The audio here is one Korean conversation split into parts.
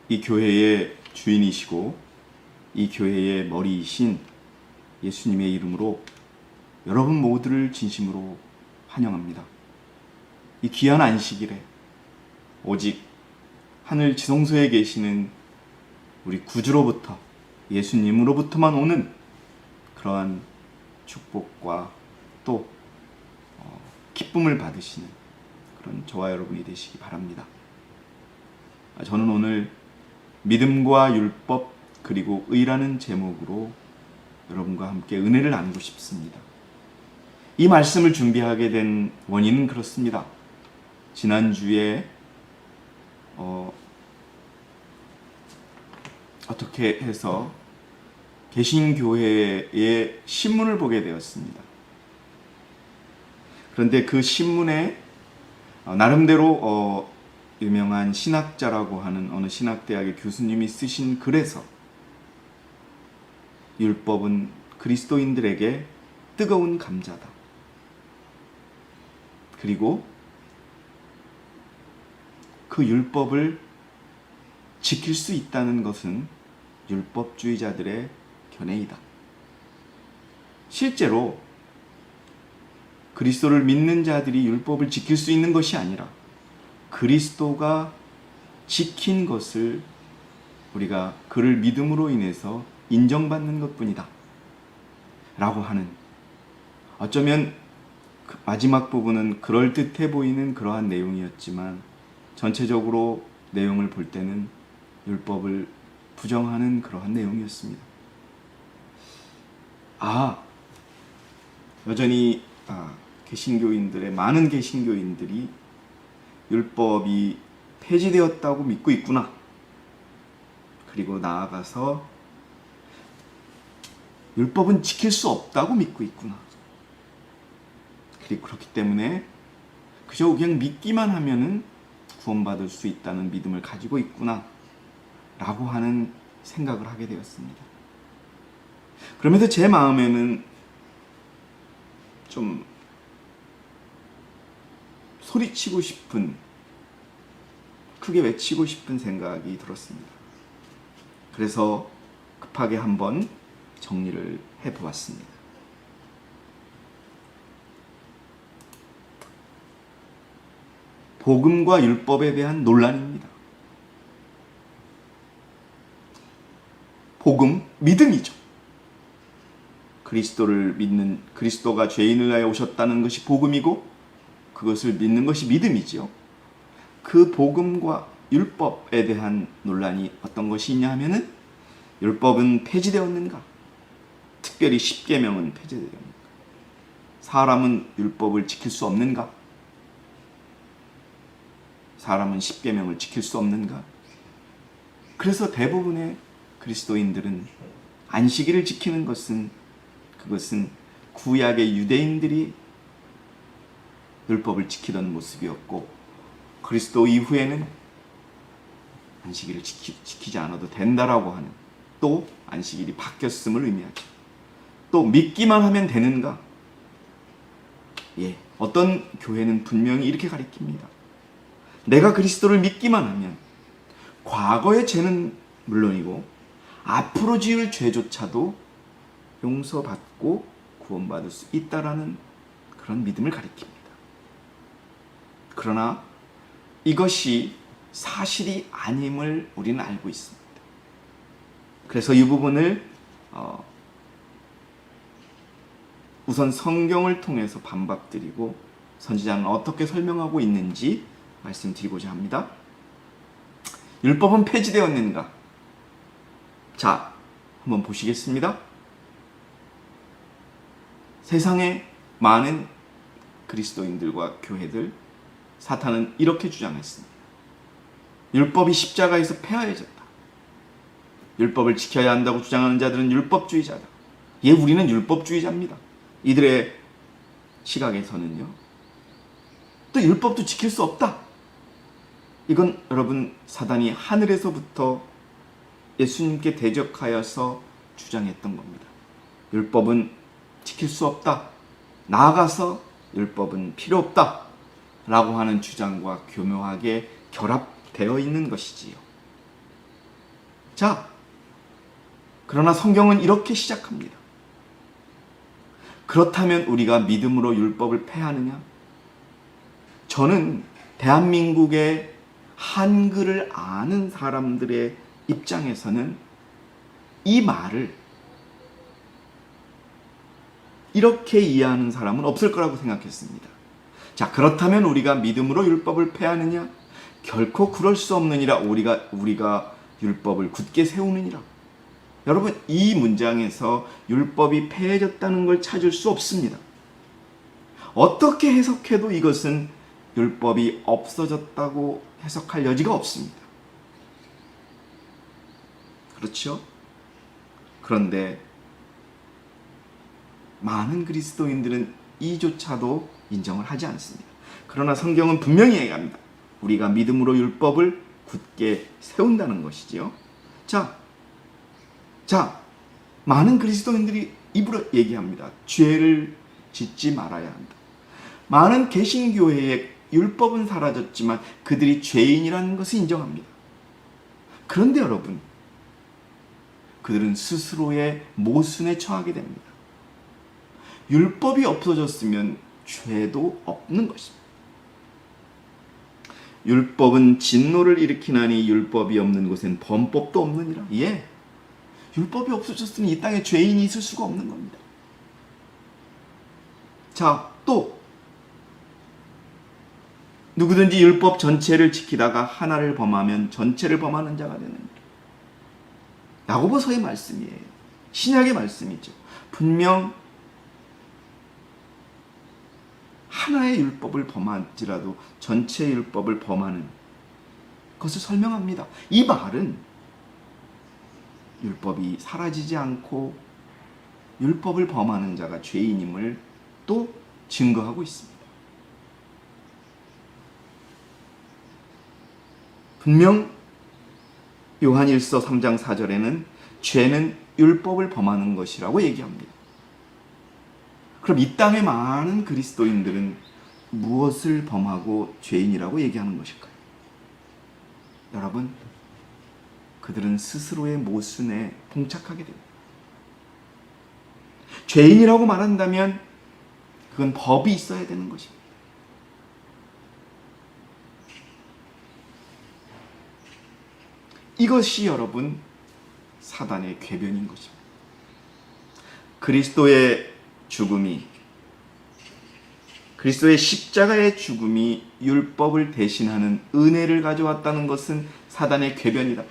이 교회의 주인이시고 이 교회의 머리이신 예수님의 이름으로 여러분 모두를 진심으로 환영합니다. 이 귀한 안식일에 오직 하늘 지성소에 계시는 우리 구주로부터 예수님으로부터만 오는 그러한 축복과 또 기쁨을 받으시는 그런 저와 여러분이 되시기 바랍니다. 저는 오늘 믿음과 율법 그리고 의라는 제목으로 여러분과 함께 은혜를 나누고 싶습니다. 이 말씀을 준비하게 된 원인은 그렇습니다. 지난주에 어떻게 해서 개신교회의 신문을 보게 되었습니다. 그런데 그 신문에 나름대로 유명한 신학자라고 하는 어느 신학대학의 교수님이 쓰신 글에서 율법은 그리스도인들에게 뜨거운 감자다. 그리고 그 율법을 지킬 수 있다는 것은 율법주의자들의 견해이다. 실제로 그리스도를 믿는 자들이 율법을 지킬 수 있는 것이 아니라 그리스도가 지킨 것을 우리가 그를 믿음으로 인해서 인정받는 것뿐이다 라고 하는, 어쩌면 그 마지막 부분은 그럴듯해 보이는 그러한 내용이었지만 전체적으로 내용을 볼 때는 율법을 부정하는 그러한 내용이었습니다. 여전히 많은 개신교인들이 율법이 폐지되었다고 믿고 있구나. 그리고 나아가서 율법은 지킬 수 없다고 믿고 있구나. 그리고 그렇기 때문에 그저 그냥 믿기만 하면은 구원받을 수 있다는 믿음을 가지고 있구나 라고 하는 생각을 하게 되었습니다. 그러면서 제 마음에는 좀 소리치고 싶은, 크게 외치고 싶은 생각이 들었습니다. 그래서 급하게 한번 정리를 해보았습니다. 복음과 율법에 대한 논란입니다. 복음, 믿음이죠. 그리스도를 믿는, 그리스도가 죄인을 위하여 오셨다는 것이 복음이고 그것을 믿는 것이 믿음이죠. 그 복음과 율법에 대한 논란이 어떤 것이 있냐 하면은, 율법은 폐지되었는가? 특별히 십계명은 폐지되었는가? 사람은 율법을 지킬 수 없는가? 사람은 십계명을 지킬 수 없는가? 그래서 대부분의 그리스도인들은 안식일을 지키는 것은, 그것은 구약의 유대인들이 율법을 지키던 모습이었고, 그리스도 이후에는 안식일을 지키지 않아도 된다라고 하는, 또 안식일이 바뀌었음을 의미하죠. 또 믿기만 하면 되는가? 어떤 교회는 분명히 이렇게 가르칩니다. 내가 그리스도를 믿기만 하면 과거의 죄는 물론이고 앞으로 지을 죄조차도 용서받고 구원받을 수 있다라는 그런 믿음을 가리킵니다. 그러나 이것이 사실이 아님을 우리는 알고 있습니다. 그래서 이 부분을 우선 성경을 통해서 반박드리고 선지자는 어떻게 설명하고 있는지 말씀드리고자 합니다. 율법은 폐지되었는가? 자, 한번 보시겠습니다. 세상의 많은 그리스도인들과 교회들, 사탄은 이렇게 주장했습니다. 율법이 십자가에서 폐하해졌다. 율법을 지켜야 한다고 주장하는 자들은 율법주의자다. 우리는 율법주의자입니다. 이들의 시각에서는요. 또 율법도 지킬 수 없다. 이건 여러분, 사단이 하늘에서부터 예수님께 대적하여서 주장했던 겁니다. 율법은 지킬 수 없다. 나아가서 율법은 필요 없다. 라고 하는 주장과 교묘하게 결합되어 있는 것이지요. 자, 그러나 성경은 이렇게 시작합니다. 그렇다면 우리가 믿음으로 율법을 폐하느냐? 저는 대한민국의 한글을 아는 사람들의 입장에서는 이 말을 이렇게 이해하는 사람은 없을 거라고 생각했습니다. 자, 그렇다면 우리가 믿음으로 율법을 폐하느냐? 결코 그럴 수 없느니라. 우리가 율법을 굳게 세우느니라. 여러분, 이 문장에서 율법이 폐해졌다는 걸 찾을 수 없습니다. 어떻게 해석해도 이것은 율법이 없어졌다고 해석할 여지가 없습니다. 그렇죠? 그런데 많은 그리스도인들은 이조차도 인정을 하지 않습니다. 그러나 성경은 분명히 얘기합니다. 우리가 믿음으로 율법을 굳게 세운다는 것이지요. 자, 많은 그리스도인들이 입으로 얘기합니다. 죄를 짓지 말아야 한다. 많은 개신교회의 율법은 사라졌지만 그들이 죄인이라는 것을 인정합니다. 그런데 여러분, 그들은 스스로의 모순에 처하게 됩니다. 율법이 없어졌으면 죄도 없는 것입니다. 율법은 진노를 일으키나니 율법이 없는 곳엔 범법도 없느니라. 예, 율법이 없어졌으니 이 땅에 죄인이 있을 수가 없는 겁니다. 자, 또 누구든지 율법 전체를 지키다가 하나를 범하면 전체를 범하는 자가 되느니라. 야고보서의 말씀이에요. 신약의 말씀이죠. 분명 하나의 율법을 범할지라도 전체 율법을 범하는 것을 설명합니다. 이 말은 율법이 사라지지 않고 율법을 범하는 자가 죄인임을 또 증거하고 있습니다. 분명 요한일서 3장 4절에는 죄는 율법을 범하는 것이라고 얘기합니다. 그럼 이 땅의 많은 그리스도인들은 무엇을 범하고 죄인이라고 얘기하는 것일까요? 여러분, 그들은 스스로의 모순에 봉착하게 됩니다. 죄인이라고 말한다면 그건 법이 있어야 되는 것입니다. 이것이 여러분 사단의 궤변인 것입니다. 그리스도의 십자가의 죽음이 율법을 대신하는 은혜를 가져왔다는 것은 사단의 궤변이다.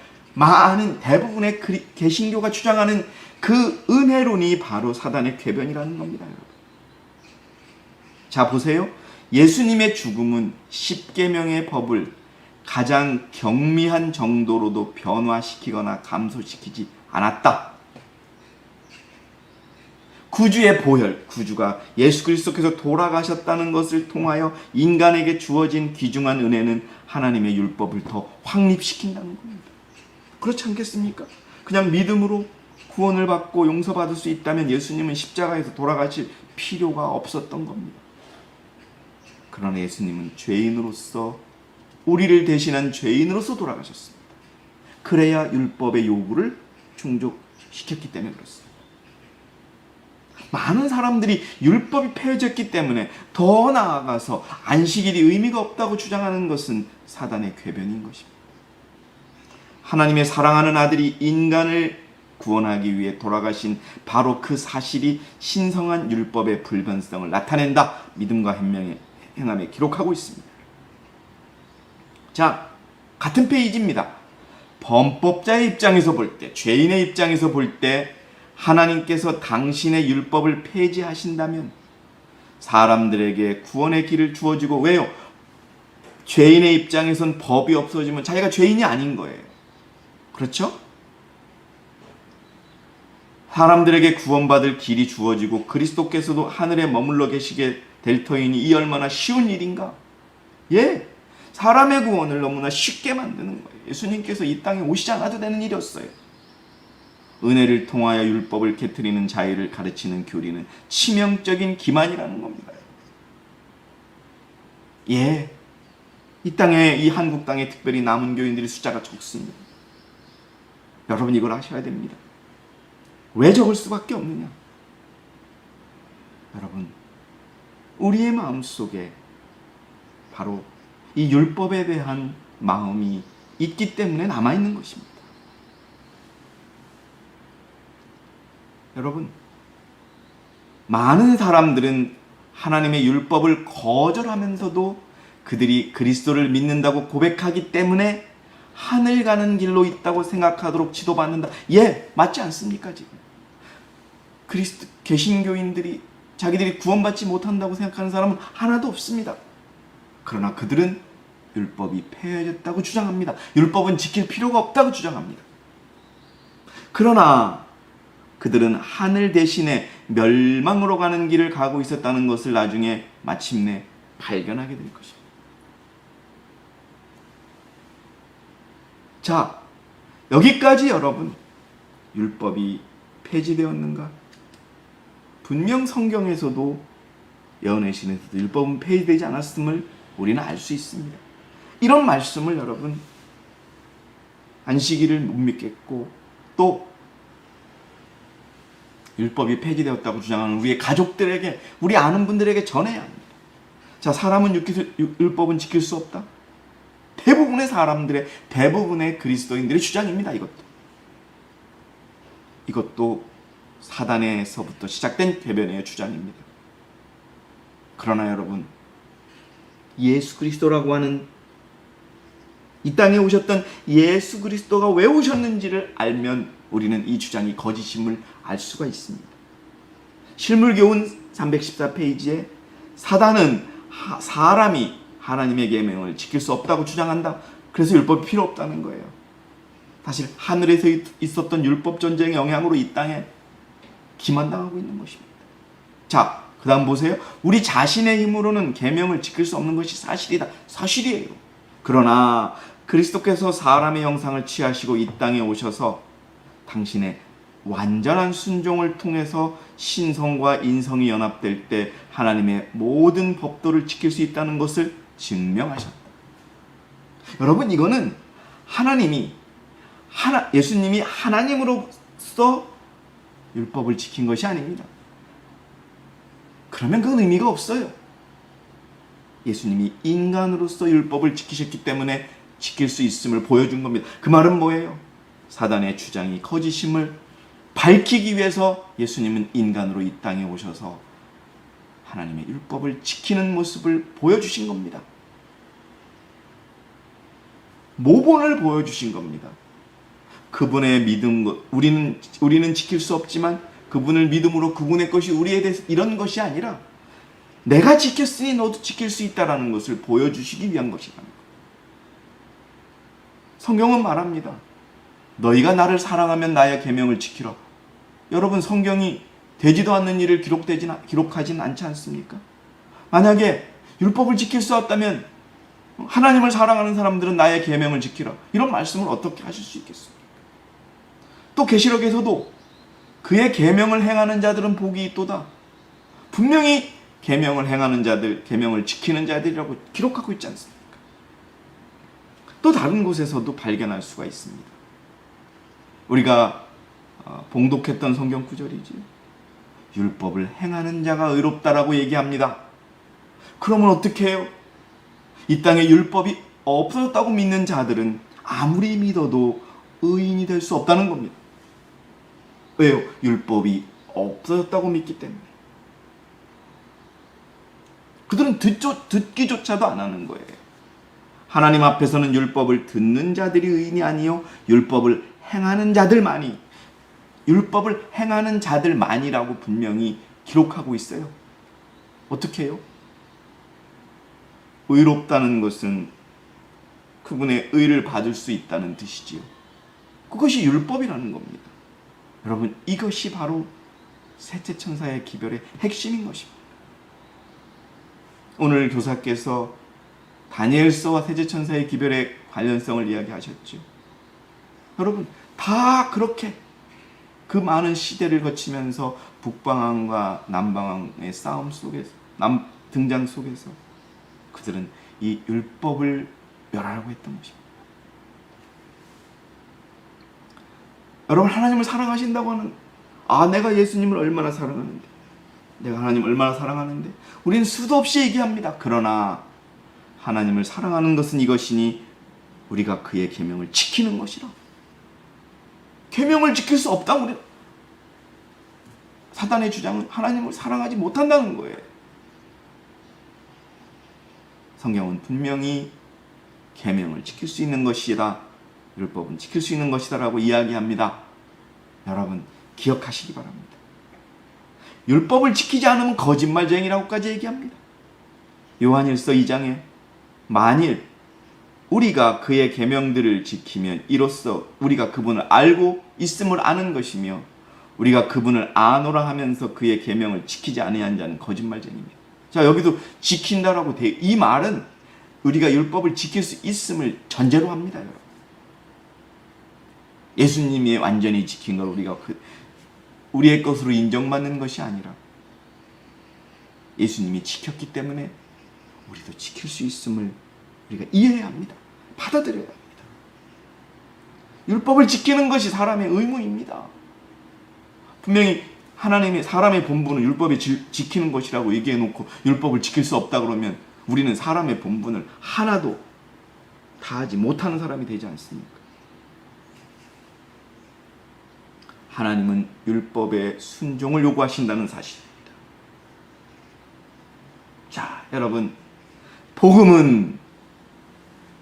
대부분의 개신교가 주장하는 그 은혜론이 바로 사단의 궤변이라는 겁니다, 여러분. 자, 보세요. 예수님의 죽음은 십계명의 법을 가장 경미한 정도로도 변화시키거나 감소시키지 않았다. 구주의 보혈, 구주가 예수 그리스도께서 돌아가셨다는 것을 통하여 인간에게 주어진 귀중한 은혜는 하나님의 율법을 더 확립시킨다는 겁니다. 그렇지 않겠습니까? 그냥 믿음으로 구원을 받고 용서받을 수 있다면 예수님은 십자가에서 돌아가실 필요가 없었던 겁니다. 그러나 예수님은 죄인으로서, 우리를 대신한 죄인으로서 돌아가셨습니다. 그래야 율법의 요구를 충족시켰기 때문에 그렇습니다. 많은 사람들이 율법이 폐해졌기 때문에 더 나아가서 안식일이 의미가 없다고 주장하는 것은 사단의 궤변인 것입니다. 하나님의 사랑하는 아들이 인간을 구원하기 위해 돌아가신 바로 그 사실이 신성한 율법의 불변성을 나타낸다. 믿음과 행함에 기록하고 있습니다. 자, 같은 페이지입니다. 범법자의 입장에서 볼 때, 죄인의 입장에서 볼 때 하나님께서 당신의 율법을 폐지하신다면 사람들에게 구원의 길을 주어지고, 왜요? 죄인의 입장에선 법이 없어지면 자기가 죄인이 아닌 거예요. 그렇죠? 사람들에게 구원받을 길이 주어지고 그리스도께서도 하늘에 머물러 계시게 될 터이니 이 얼마나 쉬운 일인가? 예, 사람의 구원을 너무나 쉽게 만드는 거예요. 예수님께서 이 땅에 오시지 않아도 되는 일이었어요. 은혜를 통하여 율법을 깨트리는 자유를 가르치는 교리는 치명적인 기만이라는 겁니다. 예, 이 한국 땅에 특별히 남은 교인들의 숫자가 적습니다. 여러분 이걸 아셔야 됩니다. 왜 적을 수밖에 없느냐? 여러분, 우리의 마음속에 바로 이 율법에 대한 마음이 있기 때문에 남아있는 것입니다. 여러분, 많은 사람들은 하나님의 율법을 거절하면서도 그들이 그리스도를 믿는다고 고백하기 때문에 하늘 가는 길로 있다고 생각하도록 지도받는다. 예, 맞지 않습니까? 지금 개신교인들이 자기들이 구원받지 못한다고 생각하는 사람은 하나도 없습니다. 그러나 그들은 율법이 폐해졌다고 주장합니다. 율법은 지킬 필요가 없다고 주장합니다. 그러나 그들은 하늘 대신에 멸망으로 가는 길을 가고 있었다는 것을 나중에 마침내 발견하게 될 것입니다. 자, 여기까지 여러분, 율법이 폐지되었는가? 분명 성경에서도 예언의 신에서도 율법은 폐지되지 않았음을 우리는 알 수 있습니다. 이런 말씀을 여러분, 안식일을 못 믿겠고 또 율법이 폐지되었다고 주장하는 우리의 가족들에게, 우리 아는 분들에게 전해야 합니다. 자, 사람은 율법은 지킬 수 없다. 대부분의 그리스도인들의 주장입니다. 이것도 사단에서부터 시작된 궤변의 주장입니다. 그러나 여러분, 예수 그리스도라고 하는 이 땅에 오셨던 예수 그리스도가 왜 오셨는지를 알면 우리는 이 주장이 거짓임을 알 수가 있습니다. 실물교훈 314페이지에 사단은 사람이 하나님의 계명을 지킬 수 없다고 주장한다. 그래서 율법이 필요 없다는 거예요. 사실 하늘에서 있었던 율법 전쟁의 영향으로 이 땅에 기만당하고 있는 것입니다. 자, 그 다음 보세요. 우리 자신의 힘으로는 계명을 지킬 수 없는 것이 사실이다. 사실이에요. 그러나 그리스도께서 사람의 형상을 취하시고 이 땅에 오셔서 당신의 완전한 순종을 통해서 신성과 인성이 연합될 때 하나님의 모든 법도를 지킬 수 있다는 것을 증명하셨다. 여러분, 이거는 예수님이 하나님으로서 율법을 지킨 것이 아닙니다. 그러면 그건 의미가 없어요. 예수님이 인간으로서 율법을 지키셨기 때문에 지킬 수 있음을 보여준 겁니다. 그 말은 뭐예요? 사단의 주장이 거짓임을 밝히기 위해서 예수님은 인간으로 이 땅에 오셔서 하나님의 율법을 지키는 모습을 보여주신 겁니다. 모본을 보여주신 겁니다. 그분의 믿음, 우리는 지킬 수 없지만 그분을 믿음으로 그분의 것이 우리에 대해서 이런 것이 아니라 내가 지켰으니 너도 지킬 수 있다는 것을 보여주시기 위한 것이다. 성경은 말합니다. 너희가 나를 사랑하면 나의 계명을 지키라. 여러분, 성경이 되지도 않는 일을 기록하진 않지 않습니까? 만약에 율법을 지킬 수 없다면 하나님을 사랑하는 사람들은 나의 계명을 지키라. 이런 말씀을 어떻게 하실 수 있겠습니까? 또 계시록에서도 그의 계명을 행하는 자들은 복이 있도다. 분명히 계명을 행하는 자들, 계명을 지키는 자들이라고 기록하고 있지 않습니까? 또 다른 곳에서도 발견할 수가 있습니다. 우리가 봉독했던 성경 구절이지요. 율법을 행하는 자가 의롭다라고 얘기합니다. 그러면 어떻게 해요? 이 땅에 율법이 없어졌다고 믿는 자들은 아무리 믿어도 의인이 될 수 없다는 겁니다. 왜요? 율법이 없어졌다고 믿기 때문에. 그들은 듣기조차도 안 하는 거예요. 하나님 앞에서는 율법을 듣는 자들이 의인이 아니요 율법을 행하는 자들만이라고 분명히 기록하고 있어요. 어떻게 해요? 의롭다는 것은 그분의 의를 받을 수 있다는 뜻이지요. 그것이 율법이라는 겁니다. 여러분, 이것이 바로 셋째 천사의 기별의 핵심인 것입니다. 오늘 교사께서 다니엘서와 셋째 천사의 기별의 관련성을 이야기하셨죠. 여러분, 다 그렇게 그 많은 시대를 거치면서 북방왕과 남방왕의 싸움 속에서, 등장 속에서 그들은 이 율법을 멸하려고 했던 것입니다. 여러분, 하나님을 사랑하신다고 하는, 내가 예수님을 얼마나 사랑하는데, 내가 하나님을 얼마나 사랑하는데, 우리는 수도 없이 얘기합니다. 그러나 하나님을 사랑하는 것은 이것이니 우리가 그의 계명을 지키는 것이라. 계명을 지킬 수 없다. 우리 사단의 주장은 하나님을 사랑하지 못한다는 거예요. 성경은 분명히 계명을 지킬 수 있는 것이다, 율법은 지킬 수 있는 것이다 라고 이야기합니다. 여러분, 기억하시기 바랍니다. 율법을 지키지 않으면 거짓말쟁이라고까지 얘기합니다. 요한일서 2장에 만일 우리가 그의 계명들을 지키면 이로써 우리가 그분을 알고 있음을 아는 것이며 우리가 그분을 아노라 하면서 그의 계명을 지키지 아니한 자는 거짓말쟁이입니다. 자, 여기도 지킨다라고 돼. 이 말은 우리가 율법을 지킬 수 있음을 전제로 합니다, 여러분. 예수님이 완전히 지킨 걸 우리가 우리의 것으로 인정받는 것이 아니라 예수님이 지켰기 때문에 우리도 지킬 수 있음을 우리가 이해해야 합니다. 받아들여야 합니다. 율법을 지키는 것이 사람의 의무입니다. 분명히 하나님이 사람의 본분은 율법을 지키는 것이라고 얘기해놓고 율법을 지킬 수 없다 그러면 우리는 사람의 본분을 하나도 다하지 못하는 사람이 되지 않습니까? 하나님은 율법의 순종을 요구하신다는 사실입니다. 자, 여러분, 복음은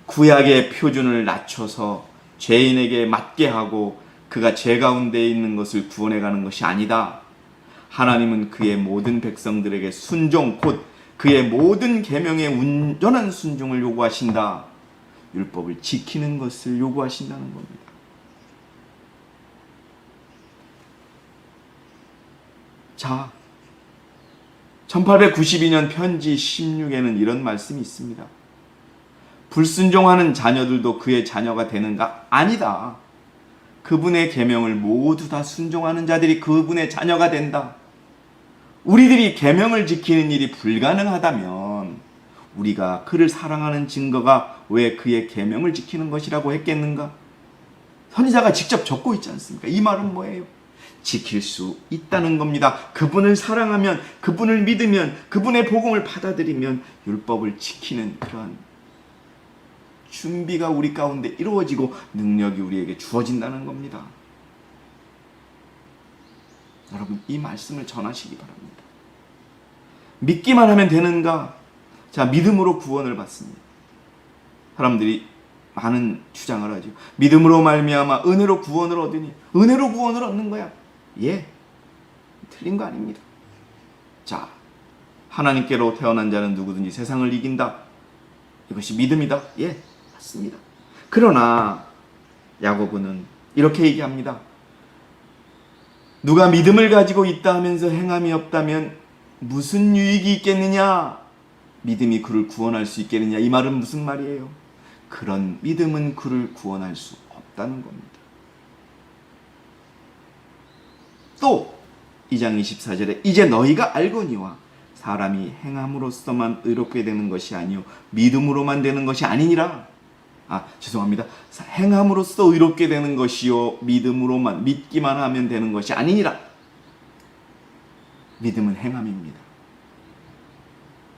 구약의 표준을 낮춰서 죄인에게 맞게 하고 그가 죄 가운데 있는 것을 구원해가는 것이 아니다. 하나님은 그의 모든 백성들에게 순종, 곧 그의 모든 계명에 온전한 순종을 요구하신다. 율법을 지키는 것을 요구하신다는 겁니다. 자, 1892년 편지 16에는 이런 말씀이 있습니다. 불순종하는 자녀들도 그의 자녀가 되는가? 아니다. 그분의 계명을 모두 다 순종하는 자들이 그분의 자녀가 된다. 우리들이 계명을 지키는 일이 불가능하다면 우리가 그를 사랑하는 증거가 왜 그의 계명을 지키는 것이라고 했겠는가? 선지자가 직접 적고 있지 않습니까? 이 말은 뭐예요? 지킬 수 있다는 겁니다. 그분을 사랑하면, 그분을 믿으면, 그분의 복음을 받아들이면 율법을 지키는 그런 준비가 우리 가운데 이루어지고 능력이 우리에게 주어진다는 겁니다. 여러분, 이 말씀을 전하시기 바랍니다. 믿기만 하면 되는가? 자, 믿음으로 구원을 받습니다. 사람들이 많은 주장을 하죠. 믿음으로 말미암아 은혜로 구원을 얻으니, 은혜로 구원을 얻는 거야. 예, 틀린 거 아닙니다. 자, 하나님께로 태어난 자는 누구든지 세상을 이긴다. 이것이 믿음이다. 예, 맞습니다. 그러나 야고보는 이렇게 얘기합니다. 누가 믿음을 가지고 있다 하면서 행함이 없다면 무슨 유익이 있겠느냐? 믿음이 그를 구원할 수 있겠느냐? 이 말은 무슨 말이에요? 그런 믿음은 그를 구원할 수 없다는 겁니다. 또 2장 24절에 이제 너희가 알거니와 사람이 행함으로써만 의롭게 되는 것이 아니요 믿음으로만 되는 것이 아니니라. 죄송합니다. 행함으로써 의롭게 되는 것이요 믿음으로만, 믿기만 하면 되는 것이 아니니라. 믿음은 행함입니다.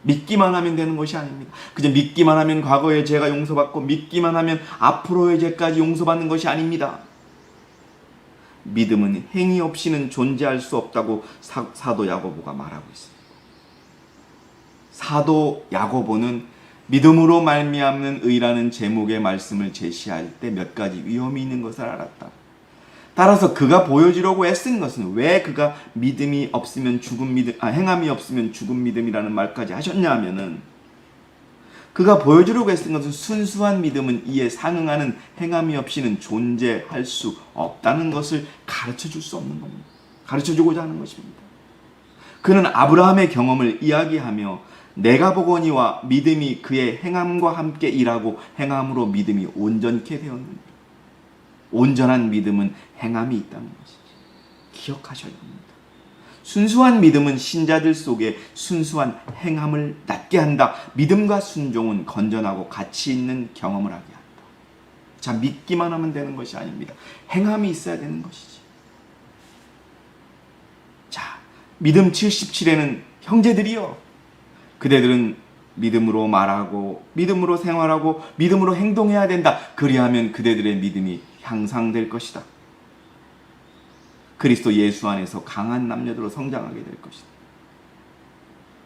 믿기만 하면 되는 것이 아닙니다. 그저 믿기만 하면 과거의 죄가 용서받고 믿기만 하면 앞으로의 죄까지 용서받는 것이 아닙니다. 믿음은 행위 없이는 존재할 수 없다고 사도 야고보가 말하고 있습니다. 사도 야고보는 믿음으로 말미암는 의라는 제목의 말씀을 제시할 때 몇 가지 위험이 있는 것을 알았다. 따라서 그가 보여주려고 애쓴 것은 왜 그가 믿음이 없으면 죽은 믿음, 행함이 없으면 죽은 믿음이라는 말까지 하셨냐 하면은 그가 보여주려고 애쓴 것은 순수한 믿음은 이에 상응하는 행함이 없이는 존재할 수 없다는 것을 가르쳐 줄 수 없는 겁니다. 가르쳐 주고자 하는 것입니다. 그는 아브라함의 경험을 이야기하며 내가 보거니와 믿음이 그의 행함과 함께 일하고 행함으로 믿음이 온전케 되었느니라. 온전한 믿음은 행함이 있다는 것이지. 기억하셔야 합니다. 순수한 믿음은 신자들 속에 순수한 행함을 낳게 한다. 믿음과 순종은 건전하고 가치 있는 경험을 하게 한다. 자, 믿기만 하면 되는 것이 아닙니다. 행함이 있어야 되는 것이지. 자, 믿음 77에는 형제들이여, 그대들은 믿음으로 말하고 믿음으로 생활하고 믿음으로 행동해야 된다. 그리하면 그대들의 믿음이 향상될 것이다. 그리스도 예수 안에서 강한 남녀들로 성장하게 될 것이다.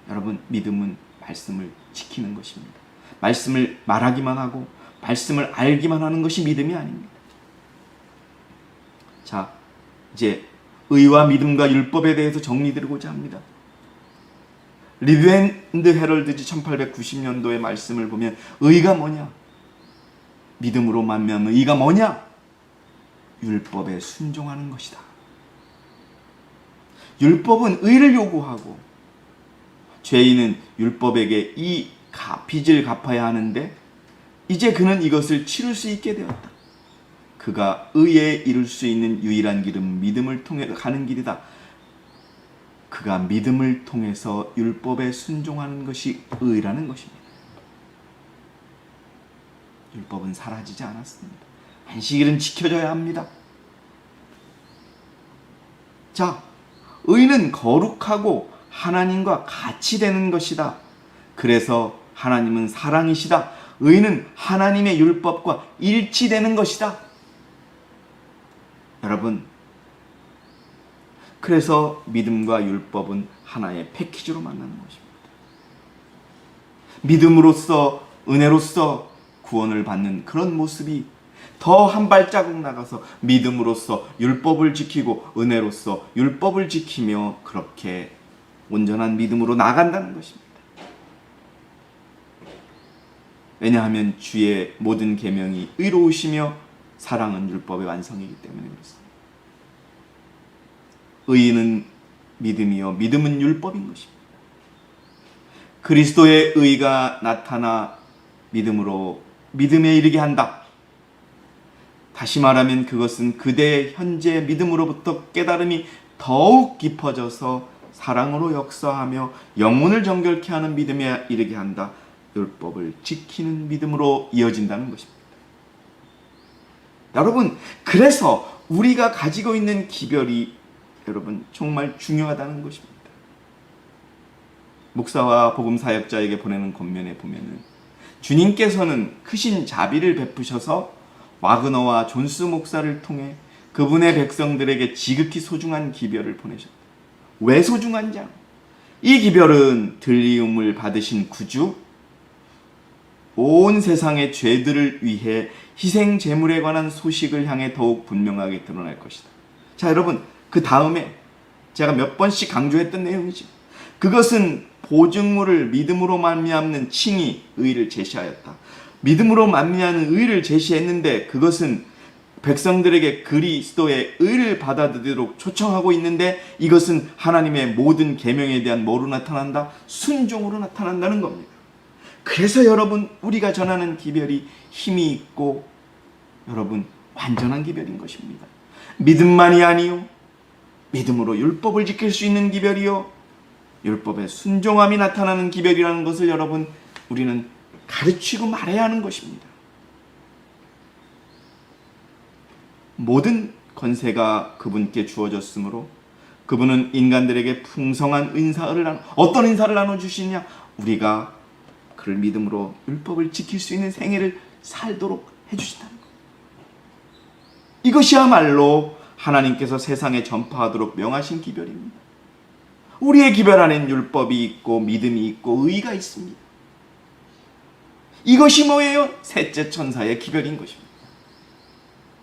여러분, 믿음은 말씀을 지키는 것입니다. 말씀을 말하기만 하고 말씀을 알기만 하는 것이 믿음이 아닙니다. 자, 이제 의와 믿음과 율법에 대해서 정리드리고자 합니다. 리드앤드 헤럴드지 1890년도의 말씀을 보면 의가 뭐냐? 믿음으로 말미암은 의가 뭐냐? 율법에 순종하는 것이다. 율법은 의를 요구하고 죄인은 율법에게 이 빚을 갚아야 하는데 이제 그는 이것을 치를 수 있게 되었다. 그가 의에 이룰 수 있는 유일한 길은 믿음을 통해 가는 길이다. 그가 믿음을 통해서 율법에 순종하는 것이 의라는 것입니다. 율법은 사라지지 않았습니다. 안식일은 지켜져야 합니다. 자, 의는 거룩하고 하나님과 같이 되는 것이다. 그래서 하나님은 사랑이시다. 의는 하나님의 율법과 일치되는 것이다. 여러분, 그래서 믿음과 율법은 하나의 패키지로 만나는 것입니다. 믿음으로써, 은혜로써 구원을 받는 그런 모습이 더 한 발자국 나가서 믿음으로써 율법을 지키고 은혜로써 율법을 지키며 그렇게 온전한 믿음으로 나간다는 것입니다. 왜냐하면 주의 모든 계명이 의로우시며 사랑은 율법의 완성이기 때문에 그렇습니다. 의는 믿음이요 믿음은 율법인 것입니다. 그리스도의 의가 나타나 믿음으로 믿음에 이르게 한다. 다시 말하면 그것은 그대의 현재 믿음으로부터 깨달음이 더욱 깊어져서 사랑으로 역사하며 영혼을 정결케 하는 믿음에 이르게 한다. 율법을 지키는 믿음으로 이어진다는 것입니다. 여러분, 그래서 우리가 가지고 있는 기별이 여러분 정말 중요하다는 것입니다. 목사와 복음 사역자에게 보내는 권면에 보면은 주님께서는 크신 자비를 베푸셔서 와그너와 존스 목사를 통해 그분의 백성들에게 지극히 소중한 기별을 보내셨다. 왜 소중한지? 이 기별은 들리움을 받으신 구주, 온 세상의 죄들을 위해 희생 제물에 관한 소식을 향해 더욱 분명하게 드러날 것이다. 자, 여러분, 그 다음에 제가 몇 번씩 강조했던 내용이죠. 그것은 보증물을 믿음으로 말미암는 칭의 의를 제시하였다. 믿음으로 말미암는 의를 제시했는데 그것은 백성들에게 그리스도의 의를 받아들이도록 초청하고 있는데 이것은 하나님의 모든 계명에 대한 뭐로 나타난다? 순종으로 나타난다는 겁니다. 그래서 여러분, 우리가 전하는 기별이 힘이 있고 여러분 완전한 기별인 것입니다. 믿음만이 아니요 믿음으로 율법을 지킬 수 있는 기별이요 율법의 순종함이 나타나는 기별이라는 것을 여러분 우리는 가르치고 말해야 하는 것입니다. 모든 권세가 그분께 주어졌으므로 그분은 인간들에게 풍성한 은사를 어떤 은사를 나눠주시냐? 우리가 그를 믿음으로 율법을 지킬 수 있는 생애를 살도록 해주신다는 것. 이것이야말로 하나님께서 세상에 전파하도록 명하신 기별입니다. 우리의 기별 안엔 율법이 있고 믿음이 있고 의가 있습니다. 이것이 뭐예요? 셋째 천사의 기별인 것입니다.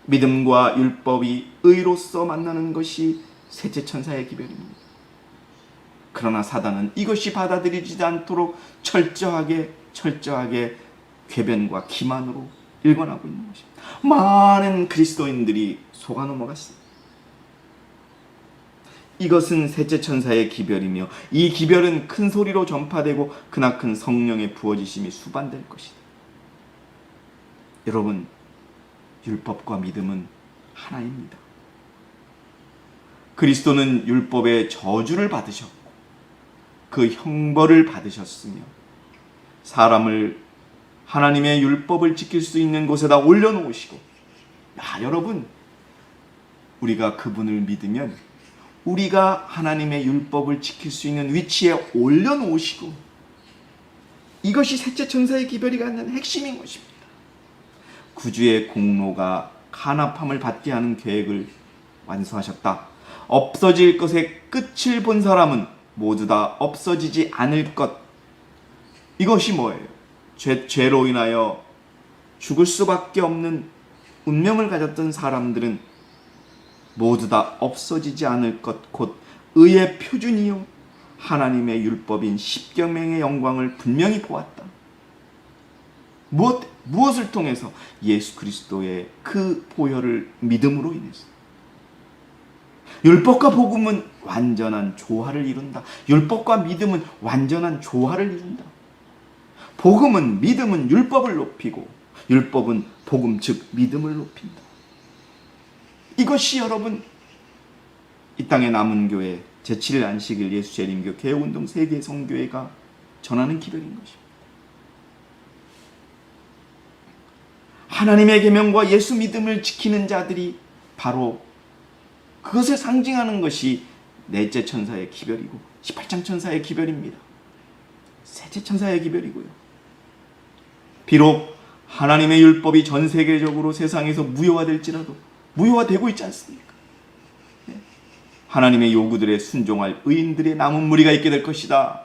믿음과 율법이 의로서 만나는 것이 셋째 천사의 기별입니다. 그러나 사단은 이것이 받아들이지 않도록 철저하게 궤변과 기만으로 일관하고 있는 것입니다. 많은 그리스도인들이 속아 넘어갔습니다. 이것은 셋째 천사의 기별이며 이 기별은 큰 소리로 전파되고 크나큰 성령의 부어지심이 수반될 것이다. 여러분, 율법과 믿음은 하나입니다. 그리스도는 율법의 저주를 받으셨고 그 형벌을 받으셨으며 사람을 하나님의 율법을 지킬 수 있는 곳에다 올려놓으시고, 여러분, 우리가 그분을 믿으면 우리가 하나님의 율법을 지킬 수 있는 위치에 올려놓으시고, 이것이 셋째 천사의 기별이 갖는 핵심인 것입니다. 구주의 공로가 간합함을 받게 하는 계획을 완수하셨다. 없어질 것의 끝을 본 사람은 모두 다 없어지지 않을 것. 이것이 뭐예요? 죄로 인하여 죽을 수밖에 없는 운명을 가졌던 사람들은 모두 다 없어지지 않을 것, 곧 의의 표준이요 하나님의 율법인 십계명의 영광을 분명히 보았다. 무엇을 통해서? 예수 그리스도의 그 보혈을 믿음으로 인해서. 율법과 복음은 완전한 조화를 이룬다. 율법과 믿음은 완전한 조화를 이룬다. 복음은, 믿음은 율법을 높이고, 율법은 복음 즉 믿음을 높인다. 이것이 여러분, 이 땅의 남은 교회 제7일 안식일 예수재림교 개혁운동 세계 성교회가 전하는 기별인 것입니다. 하나님의 계명과 예수 믿음을 지키는 자들이 바로 그것을 상징하는 것이 넷째 천사의 기별이고 18장 천사의 기별입니다. 셋째 천사의 기별이고요. 비록 하나님의 율법이 전 세계적으로 세상에서 무효화될지라도 무효화되고 있지 않습니까? 하나님의 요구들에 순종할 의인들의 남은 무리가 있게 될 것이다.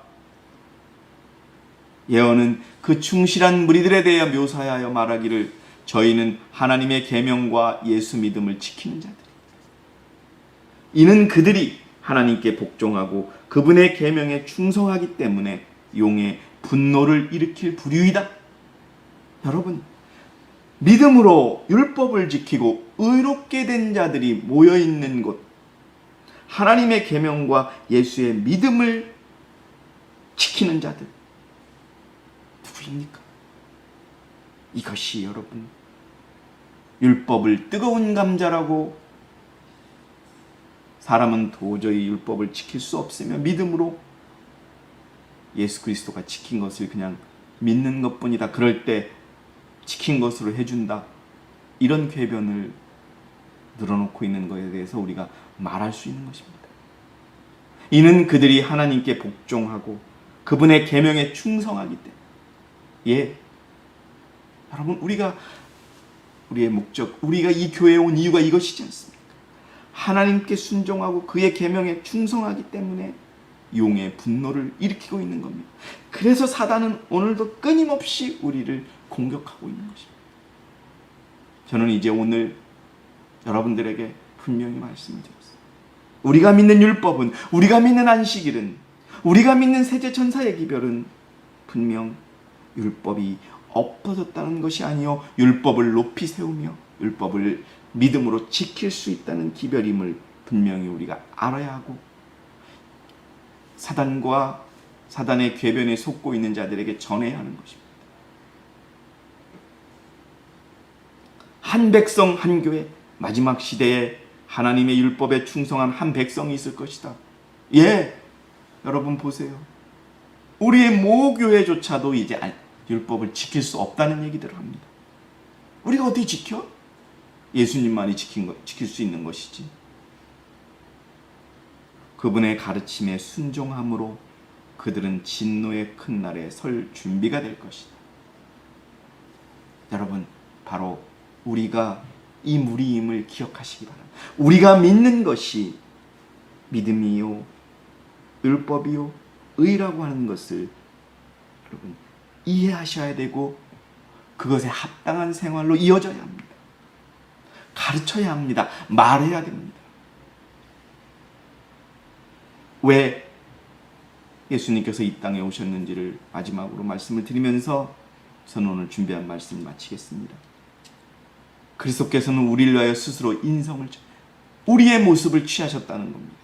예언은 그 충실한 무리들에 대해 묘사하여 말하기를 저희는 하나님의 계명과 예수 믿음을 지키는 자들. 이는 그들이 하나님께 복종하고 그분의 계명에 충성하기 때문에 용의 분노를 일으킬 부류이다. 여러분, 믿음으로 율법을 지키고 의롭게 된 자들이 모여있는 곳, 하나님의 계명과 예수의 믿음을 지키는 자들, 누구입니까? 이것이 여러분, 율법을 뜨거운 감자라고 사람은 도저히 율법을 지킬 수 없으며 믿음으로 예수 그리스도가 지킨 것을 그냥 믿는 것뿐이다. 그럴 때 지킨 것으로 해준다. 이런 궤변을 늘어놓고 있는 것에 대해서 우리가 말할 수 있는 것입니다. 이는 그들이 하나님께 복종하고 그분의 계명에 충성하기 때문에. 여러분, 우리의 목적, 우리가 이 교회에 온 이유가 이것이지 않습니까? 하나님께 순종하고 그의 계명에 충성하기 때문에 용의 분노를 일으키고 있는 겁니다. 그래서 사단은 오늘도 끊임없이 우리를 공격하고 있는 것입니다. 저는 이제 오늘 여러분들에게 분명히 말씀을 드렸습니다. 우리가 믿는 율법은, 우리가 믿는 안식일은, 우리가 믿는 셋째 천사의 기별은 분명 율법이 엎어졌다는 것이 아니요 율법을 높이 세우며 율법을 믿음으로 지킬 수 있다는 기별임을 분명히 우리가 알아야 하고, 사단과 사단의 궤변에 속고 있는 자들에게 전해야 하는 것입니다. 한 백성 한 교회, 마지막 시대에 하나님의 율법에 충성한 한 백성이 있을 것이다. 여러분 보세요. 우리의 모교회조차도 이제 율법을 지킬 수 없다는 얘기들을 합니다. 우리가 어떻게 지켜? 예수님만이 지킬 수 있는 것이지. 그분의 가르침에 순종함으로 그들은 진노의 큰 날에 설 준비가 될 것이다. 여러분, 바로 우리가 이 무리임을 기억하시기 바랍니다. 우리가 믿는 것이 믿음이요 율법이요 의라고 하는 것을 여러분 이해하셔야 되고, 그것에 합당한 생활로 이어져야 합니다. 가르쳐야 합니다. 말해야 됩니다. 왜 예수님께서 이 땅에 오셨는지를 마지막으로 말씀을 드리면서 저는 오늘 준비한 말씀을 마치겠습니다. 그리스도께서는 우리를 위하여 스스로 우리의 모습을 취하셨다는 겁니다.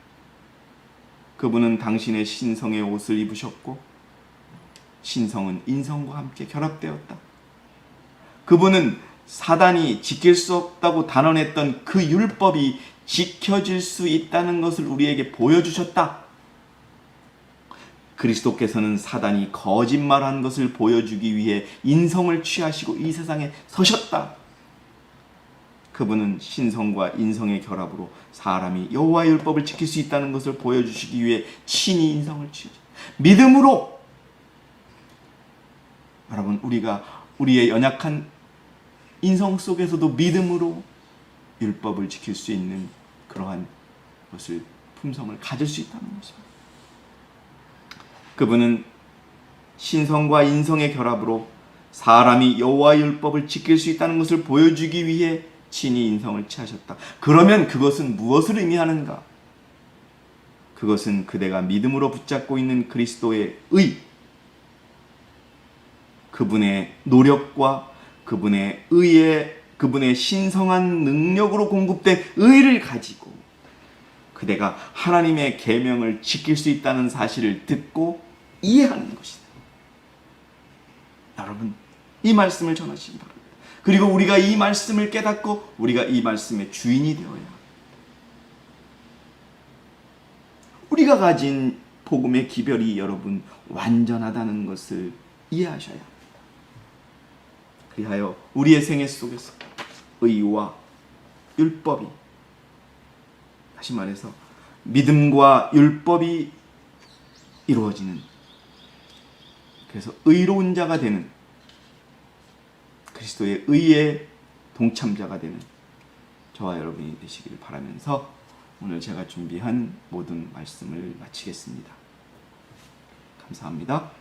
그분은 당신의 신성의 옷을 입으셨고 신성은 인성과 함께 결합되었다. 그분은 사단이 지킬 수 없다고 단언했던 그 율법이 지켜질 수 있다는 것을 우리에게 보여주셨다. 그리스도께서는 사단이 거짓말한 것을 보여주기 위해 인성을 취하시고 이 세상에 서셨다. 그분은 신성과 인성의 결합으로 사람이 여호와의 율법을 지킬 수 있다는 것을 보여주시기 위해 친히 인성을 취하셨다. 믿음으로, 여러분, 우리가 우리의 연약한 인성 속에서도 믿음으로 율법을 지킬 수 있는 그러한 것을, 품성을 가질 수 있다는 것입니다. 그분은 신성과 인성의 결합으로 사람이 여호와의 율법을 지킬 수 있다는 것을 보여주기 위해 친히 인성을 취하셨다. 그러면 그것은 무엇을 의미하는가? 그것은 그대가 믿음으로 붙잡고 있는 그리스도의 의, 그분의 노력과 그분의 의에, 그분의 신성한 능력으로 공급된 의를 가지고 그대가 하나님의 계명을 지킬 수 있다는 사실을 듣고 이해하는 것이다. 여러분, 이 말씀을 전하시기 바랍니다. 그리고 우리가 이 말씀을 깨닫고 우리가 이 말씀의 주인이 되어야 합니다. 우리가 가진 복음의 기별이 여러분 완전하다는 것을 이해하셔야 합니다. 그리하여 우리의 생애 속에서 의와 율법이, 다시 말해서 믿음과 율법이 이루어지는, 그래서 의로운 자가 되는, 그리스도의 의의 동참자가 되는 저와 여러분이 되시기를 바라면서 오늘 제가 준비한 모든 말씀을 마치겠습니다. 감사합니다.